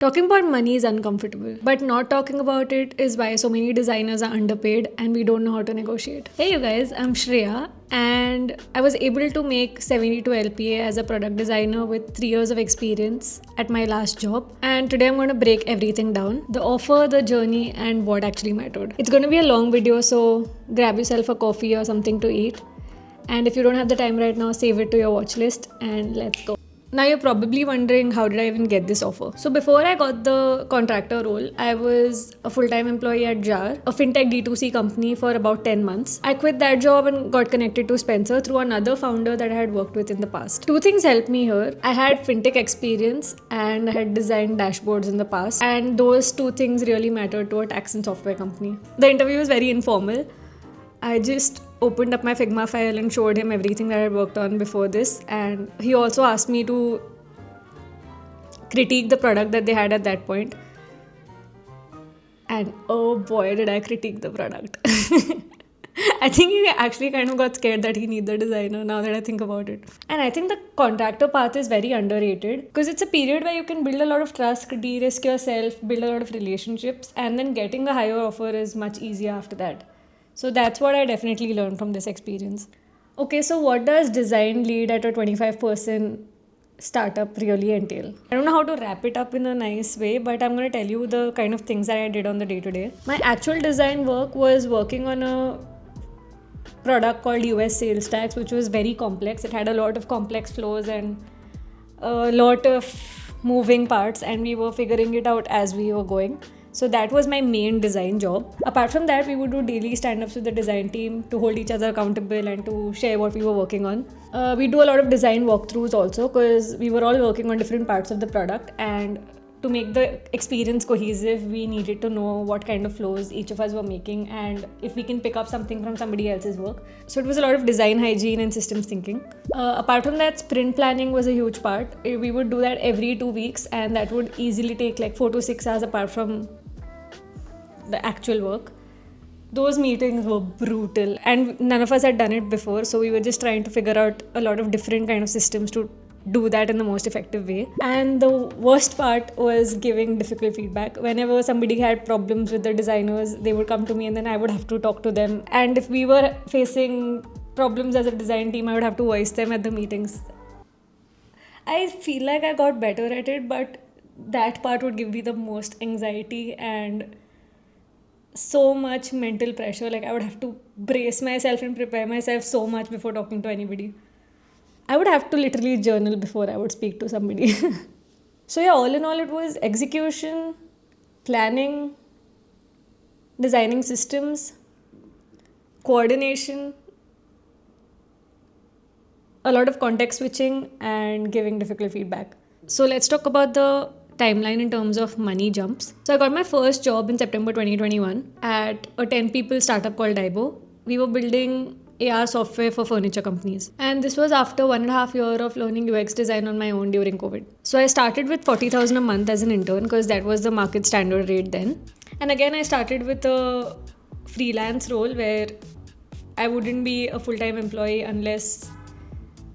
Talking about money is uncomfortable, but not talking about it is why so many designers are underpaid and we don't know how to negotiate. Hey, you guys, I'm Shreya, and I was able to make 72 LPA as a product designer with 3 years of experience at my last job. And today I'm going to break everything down, the offer, the journey, and what actually mattered. It's going to be a long video, so grab yourself a coffee or something to eat. And if you don't have the time right now, save it to your watch list and let's go. Now you're probably wondering, how did I even get this offer? So before I got the contractor role, I was a full-time employee at JAR, a fintech D2C company, for about 10 months. I quit that job and got connected to Spencer through another founder that I had worked with in the past. Two things helped me here. I had fintech experience and I had designed dashboards in the past, and those two things really mattered to a tax and software company. The interview was very informal. I just opened up my Figma file and showed him everything that I had worked on before this, and he also asked me to critique the product that they had at that point. And oh boy, did I critique the product. I think he actually kind of got scared that he needed a designer, now that I think about it. And I think the contractor path is very underrated because it's a period where you can build a lot of trust, de-risk yourself, build a lot of relationships, and then getting a higher offer is much easier after that. So that's what I definitely learned from this experience. Okay, so what does design lead at a 25% startup really entail? I don't know how to wrap it up in a nice way, but I'm going to tell you the kind of things that I did on the day-to-day. My actual design work was working on a product called US Sales Tax, which was very complex. It had a lot of complex flows and a lot of moving parts, and we were figuring it out as we were going. So that was my main design job. Apart from that, we would do daily stand-ups with the design team to hold each other accountable and to share what we were working on. We do a lot of design walkthroughs also because we were all working on different parts of the product, and to make the experience cohesive, we needed to know what kind of flows each of us were making and if we can pick up something from somebody else's work. So it was a lot of design hygiene and systems thinking. Apart from that, sprint planning was a huge part. We would do that every 2 weeks, and that would easily take like 4 to 6 hours apart from the actual work. Those meetings were brutal, and none of us had done it before, so we were just trying to figure out a lot of different kind of systems to do that in the most effective way. And the worst part was giving difficult feedback. Whenever somebody had problems with the designers, they would come to me and then I would have to talk to them. And if we were facing problems as a design team, I would have to voice them at the meetings. I feel like I got better at it, but that part would give me the most anxiety and so much mental pressure. Like I would have to brace myself and prepare myself so much before talking to anybody. I would have to literally journal before I would speak to somebody. So yeah, all in all, it was execution, planning, designing systems, coordination, a lot of context switching, and giving difficult feedback. So let's talk about the timeline in terms of money jumps. So I got my first job in September 2021 at a 10 people startup called Daibo. We were building AR software for furniture companies. And this was after 1.5 years of learning UX design on my own during COVID. So I started with 40,000 a month as an intern because that was the market standard rate then. And again, I started with a freelance role where I wouldn't be a full-time employee unless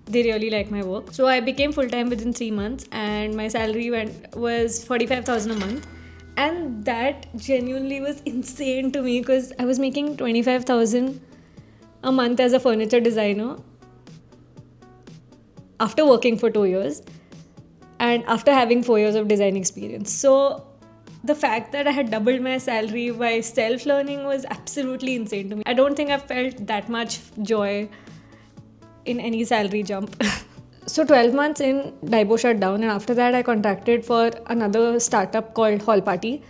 they really like my work. So I became full-time within 3 months, and my salary was 45,000 a month. And that genuinely was insane to me because I was making 25,000 a month as a furniture designer after working for 2 years and after having 4 years of design experience. So the fact that I had doubled my salary by self-learning was absolutely insane to me. I don't think I've felt that much joy in any salary jump. So 12 months in, Daibo shut down, and after that I contracted for another startup called Hall Party.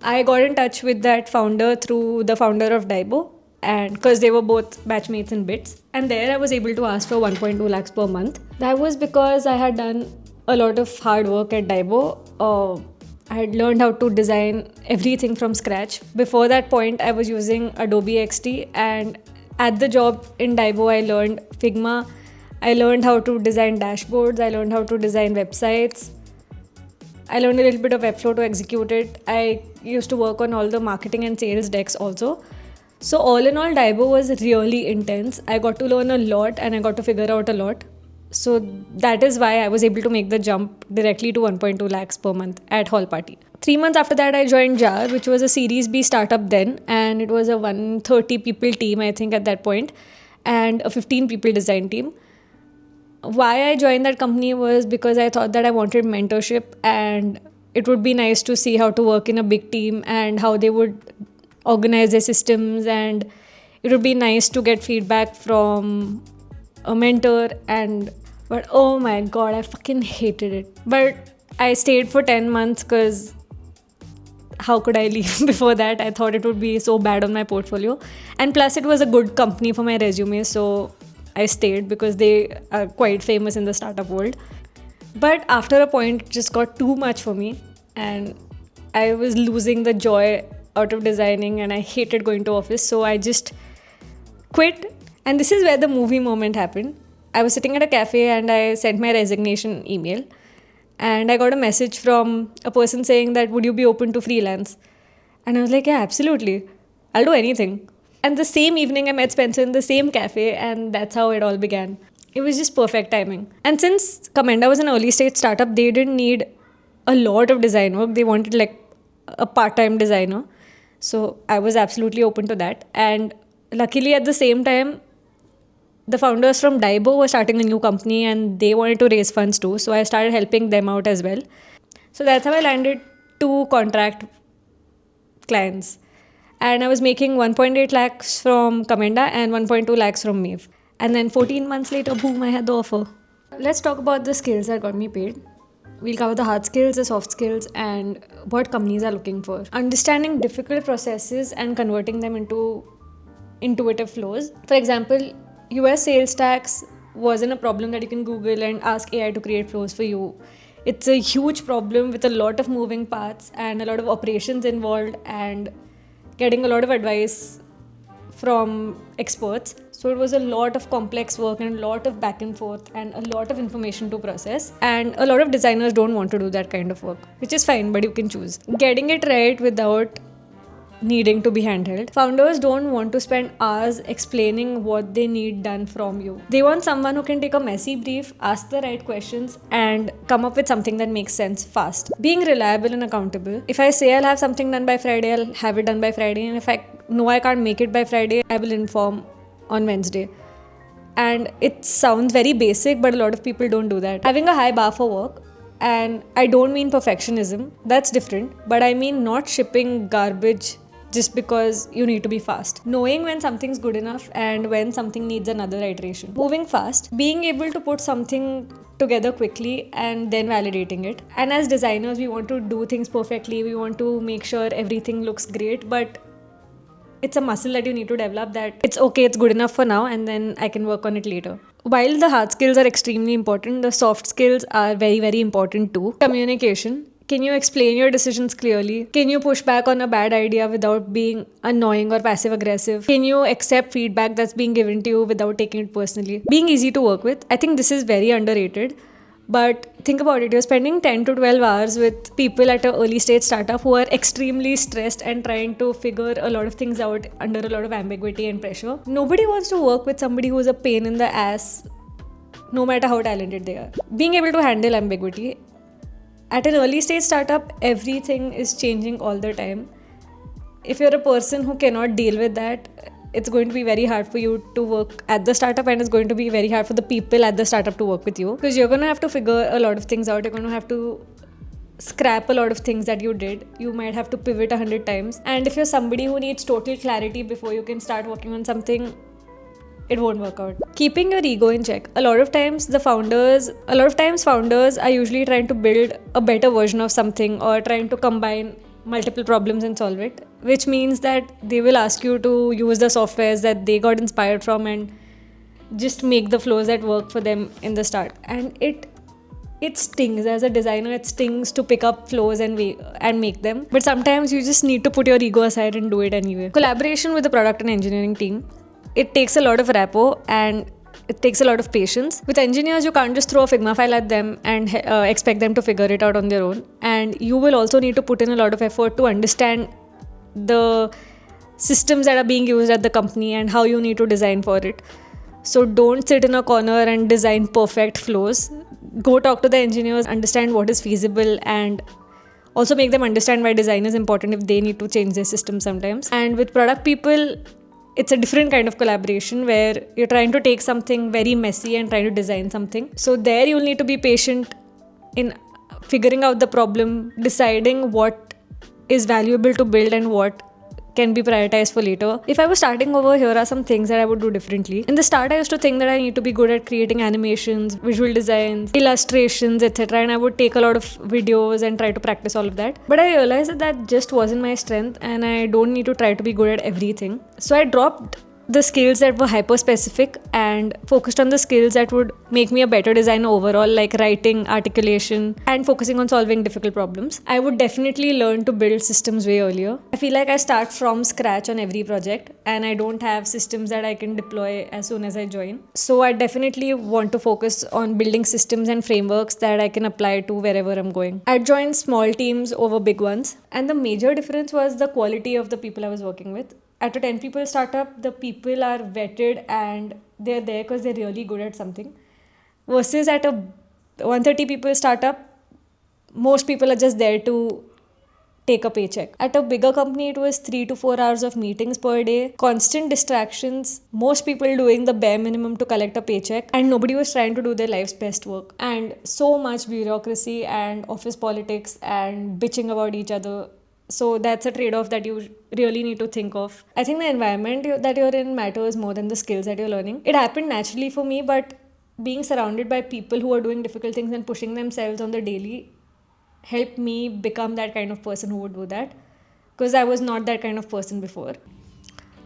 I got in touch with that founder through the founder of Daibo, and because they were both batchmates in Bits, and there I was able to ask for 1.2 lakhs per month. That was because I had done a lot of hard work at Daibo. I had learned how to design everything from scratch. Before that point, I was using Adobe XD, and at the job in Daibo, I learned Figma. I learned how to design dashboards. I learned how to design websites. I learned a little bit of Webflow to execute it. I used to work on all the marketing and sales decks also. So all in all, Daibo was really intense. I got to learn a lot and I got to figure out a lot. So that is why I was able to make the jump directly to 1.2 lakhs per month at Hall Party. 3 months after that, I joined JAR, which was a Series B startup then, and it was a 130 people team, I think, at that point, and a 15 people design team. Why I joined that company was because I thought that I wanted mentorship, and it would be nice to see how to work in a big team and how they would organize their systems, and it would be nice to get feedback from a mentor. But oh my god, I fucking hated it. But I stayed for 10 months because how could I leave before that? I thought it would be so bad on my portfolio, and plus it was a good company for my resume, so I stayed because they are quite famous in the startup world. But after a point, it just got too much for me, and I was losing the joy out of designing, and I hated going to office, so I just quit. And this is where the movie moment happened. I was sitting at a cafe and I sent my resignation email, and I got a message from a person saying that would you be open to freelance? And I was like, yeah, absolutely, I'll do anything. And the same evening I met Spencer in the same cafe, and that's how it all began. It was just perfect timing. And since Commenda was an early stage startup, they didn't need a lot of design work. They wanted like a part-time designer. So I was absolutely open to that. And luckily at the same time, the founders from Daibo were starting a new company and they wanted to raise funds too. So I started helping them out as well. So that's how I landed 2 contract clients. And I was making 1.8 lakhs from Commenda and 1.2 lakhs from Mave. And then 14 months later, boom, I had the offer. Let's talk about the skills that got me paid. We'll cover the hard skills, the soft skills, and what companies are looking for. Understanding difficult processes and converting them into intuitive flows. For example, US sales tax wasn't a problem that you can Google and ask AI to create flows for you. It's a huge problem with a lot of moving parts and a lot of operations involved and getting a lot of advice from experts. So it was a lot of complex work and a lot of back and forth and a lot of information to process. And a lot of designers don't want to do that kind of work, which is fine, but you can choose. Getting it right without needing to be handheld. Founders don't want to spend hours explaining what they need done from you. They want someone who can take a messy brief, ask the right questions, and come up with something that makes sense fast. Being reliable and accountable. If I say I'll have something done by Friday, I'll have it done by Friday. And if I know I can't make it by Friday, I will inform on Wednesday. And it sounds very basic, but a lot of people don't do that. Having a high bar for work. And I don't mean perfectionism, that's different, but I mean not shipping garbage just because you need to be fast. Knowing when something's good enough and when something needs another iteration. Moving fast, being able to put something together quickly and then validating it. And as designers, we want to do things perfectly, we want to make sure everything looks great, but it's a muscle that you need to develop, that it's okay, it's good enough for now and then I can work on it later. While the hard skills are extremely important, the soft skills are very, very important too. Communication. Can you explain your decisions clearly? Can you push back on a bad idea without being annoying or passive aggressive? Can you accept feedback that's being given to you without taking it personally? Being easy to work with. I think this is very underrated. But think about it, you're spending 10 to 12 hours with people at an early stage startup who are extremely stressed and trying to figure a lot of things out under a lot of ambiguity and pressure. Nobody wants to work with somebody who's a pain in the ass, no matter how talented they are. Being able to handle ambiguity. At an early stage startup, everything is changing all the time. If you're a person who cannot deal with that, it's going to be very hard for you to work at the startup, and it's going to be very hard for the people at the startup to work with you, because you're going to have to figure a lot of things out. You're going to have to scrap a lot of things that you did. You might have to pivot 100 times. And if you're somebody who needs total clarity before you can start working on something, it won't work out. Keeping your ego in check. A lot of times founders are usually trying to build a better version of something or trying to combine multiple problems and solve it, which means that they will ask you to use the softwares that they got inspired from and just make the flows that work for them in the start. And it stings as a designer. It stings to pick up flows and make them. But sometimes you just need to put your ego aside and do it anyway. Collaboration with the product and engineering team. It takes a lot of rapport and it takes a lot of patience. With engineers, you can't just throw a Figma file at them and expect them to figure it out on their own. And you will also need to put in a lot of effort to understand the systems that are being used at the company and how you need to design for it. So don't sit in a corner and design perfect flows. Go talk to the engineers, understand what is feasible, and also make them understand why design is important if they need to change their system sometimes. And with product people, it's a different kind of collaboration where you're trying to take something very messy and try to design something. So there you'll need to be patient in figuring out the problem, deciding what is valuable to build and what can be prioritized for later. If I was starting over, here are some things that I would do differently. In the start, I used to think that I need to be good at creating animations, visual designs, illustrations, etc. And I would take a lot of videos and try to practice all of that. But I realized that that just wasn't my strength and I don't need to try to be good at everything. So I dropped the skills that were hyper specific and focused on the skills that would make me a better designer overall, like writing, articulation, and focusing on solving difficult problems. I would definitely learn to build systems way earlier. I feel like I start from scratch on every project and I don't have systems that I can deploy as soon as I join. So I definitely want to focus on building systems and frameworks that I can apply to wherever I'm going. I joined small teams over big ones, and the major difference was the quality of the people I was working with. At a 10 people startup, the people are vetted and they're there because they're really good at something. Versus at a 130 people startup, most people are just there to take a paycheck. At a bigger company, it was 3 to 4 hours of meetings per day, constant distractions, most people doing the bare minimum to collect a paycheck, and nobody was trying to do their life's best work. And so much bureaucracy and office politics and bitching about each other. So that's a trade-off that you really need to think of. I think the environment that you're in matters more than the skills that you're learning. It happened naturally for me, but being surrounded by people who are doing difficult things and pushing themselves on the daily helped me become that kind of person who would do that, because I was not that kind of person before.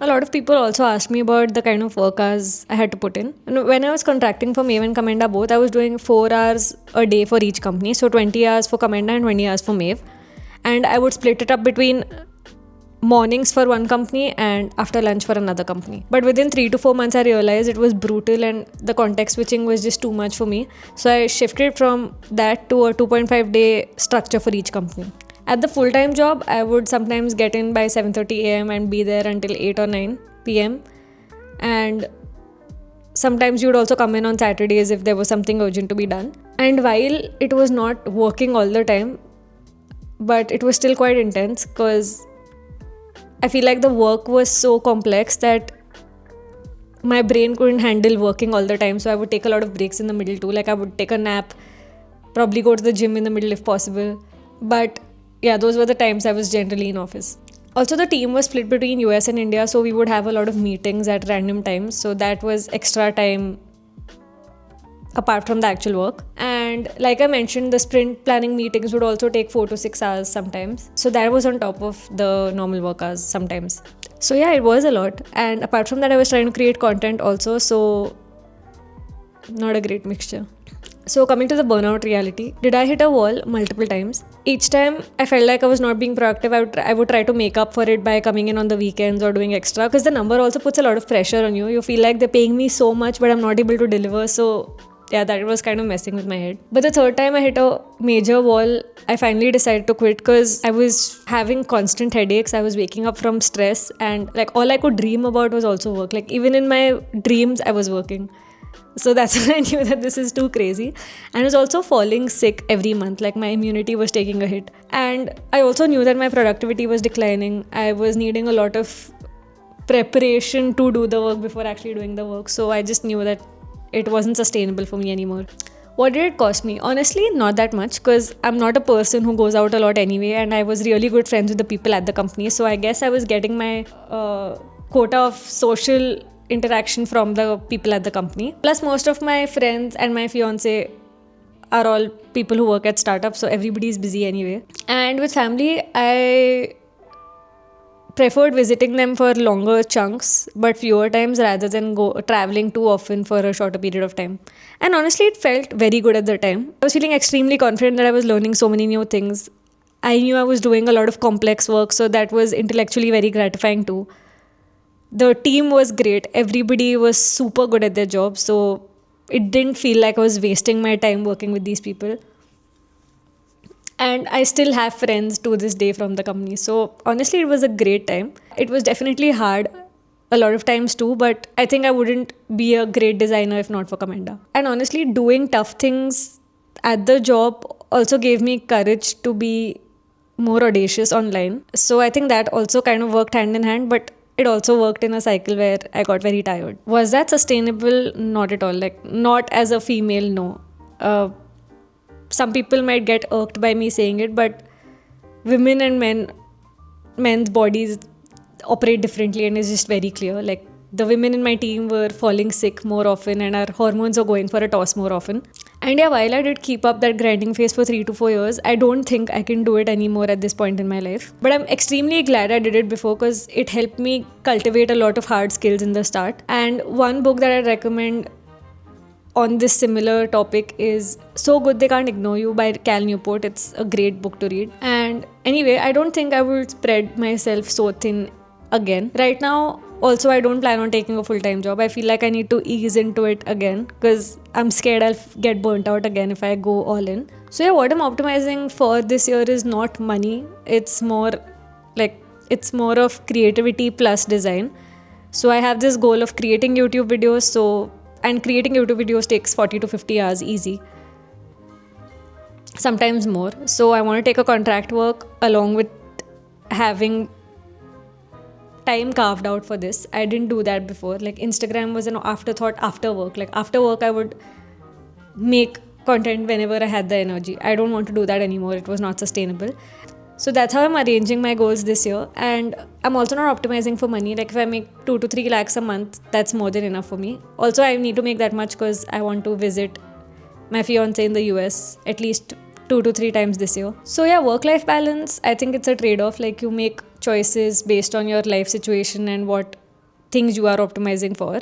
A lot of people also asked me about the kind of work hours I had to put in. And when I was contracting for Maeve and Commenda both, I was doing 4 hours a day for each company. So 20 hours for Commenda and 20 hours for Maeve. And I would split it up between mornings for one company and after lunch for another company. But within 3 to 4 months, I realized it was brutal and the context switching was just too much for me. So I shifted from that to a 2.5 day structure for each company. At the full-time job, I would sometimes get in by 7:30 a.m. and be there until 8 or 9 p.m. And sometimes you would also come in on Saturdays if there was something urgent to be done. And while it was not working all the time, but it was still quite intense because I feel like the work was so complex that my brain couldn't handle working all the time. So I would take a lot of breaks in the middle too. Like I would take a nap, probably go to the gym in the middle if possible. But yeah, those were the times I was generally in office. Also, the team was split between US and India, so we would have a lot of meetings at random times. So that was extra time apart from the actual work. And like I mentioned, the sprint planning meetings would also take 4 to 6 hours sometimes. So that was on top of the normal work hours sometimes. So yeah, it was a lot. And apart from that, I was trying to create content also. So not a great mixture. So coming to the burnout reality, did I hit a wall? Multiple times. Each time I felt like I was not being proactive, I would try to make up for it by coming in on the weekends or doing extra, because the number also puts a lot of pressure on you. You feel like they're paying me so much but I'm not able to deliver. So yeah, that was kind of messing with my head. But the third time I hit a major wall, I finally decided to quit because I was having constant headaches. I was waking up from stress and like all I could dream about was also work. Like even in my dreams, I was working. So that's when I knew that this is too crazy. And I was also falling sick every month. Like my immunity was taking a hit. And I also knew that my productivity was declining. I was needing a lot of preparation to do the work before actually doing the work. So I just knew that it wasn't sustainable for me anymore. What did it cost me? Honestly, not that much, because I'm not a person who goes out a lot anyway, and I was really good friends with the people at the company. So I guess I was getting my quota of social interaction from the people at the company. Plus, most of my friends and my fiance are all people who work at startups, so everybody's busy anyway. And with family, I preferred visiting them for longer chunks but fewer times rather than traveling too often for a shorter period of time. And honestly, it felt very good at the time. I was feeling extremely confident that I was learning so many new things. I knew I was doing a lot of complex work, so that was intellectually very gratifying too. The team was great. Everybody was super good at their job, so it didn't feel like I was wasting my time working with these people. And I still have friends to this day from the company. So honestly, it was a great time. It was definitely hard a lot of times too, but I think I wouldn't be a great designer if not for Commenda. And honestly, doing tough things at the job also gave me courage to be more audacious online. So I think that also kind of worked hand in hand, but it also worked in a cycle where I got very tired. Was that sustainable? Not at all. Like, not as a female, no. Some people might get irked by me saying it, but women and men's bodies operate differently, and it's just very clear. Like, the women in my team were falling sick more often and our hormones are going for a toss more often. And yeah, while I did keep up that grinding phase for 3 to 4 years, I don't think I can do it anymore at this point in my life. But I'm extremely glad I did it before, because it helped me cultivate a lot of hard skills in the start. And one book that I recommend on this similar topic is So Good They Can't Ignore You by Cal Newport. It's a great book to read. And anyway, I don't think I will spread myself so thin again. Right now, also, I don't plan on taking a full-time job. I feel like I need to ease into it again, because I'm scared I'll get burnt out again if I go all in. So yeah, what I'm optimizing for this year is not money. It's more of creativity plus design. So I have this goal of creating YouTube videos. And creating YouTube videos takes 40 to 50 hours easy. Sometimes more. So I want to take a contract work along with having time carved out for this. I didn't do that before. Like, Instagram was an afterthought after work. Like, after work I would make content whenever I had the energy. I don't want to do that anymore. It was not sustainable. So that's how I'm arranging my goals this year. And I'm also not optimizing for money. Like, if I make 2 to 3 lakhs a month, that's more than enough for me. Also, I need to make that much because I want to visit my fiance in the US at least 2 to 3 times this year. So yeah, work-life balance, I think it's a trade-off. Like, you make choices based on your life situation and what things you are optimizing for.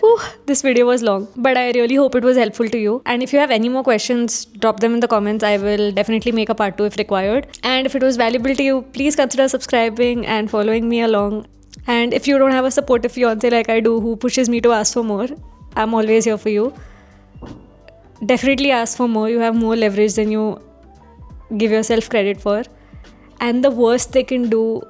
This video was long, but I really hope it was helpful to you. And if you have any more questions, drop them in the comments. I will definitely make a part 2 if required. And if it was valuable to you, please consider subscribing and following me along. And if you don't have a supportive fiance like I do who pushes me to ask for more, I'm always here for you. Definitely ask for more. You have more leverage than you give yourself credit for. And the worst they can do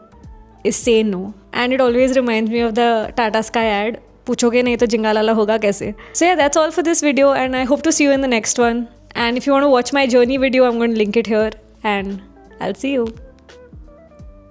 is say no. And it always reminds me of the Tata Sky ad, "Puchoge nahi to Jingalala hoga kaise?" So yeah, that's all for this video, and I hope to see you in the next one. And if you want to watch my journey video, I'm going to link it here, and I'll see you.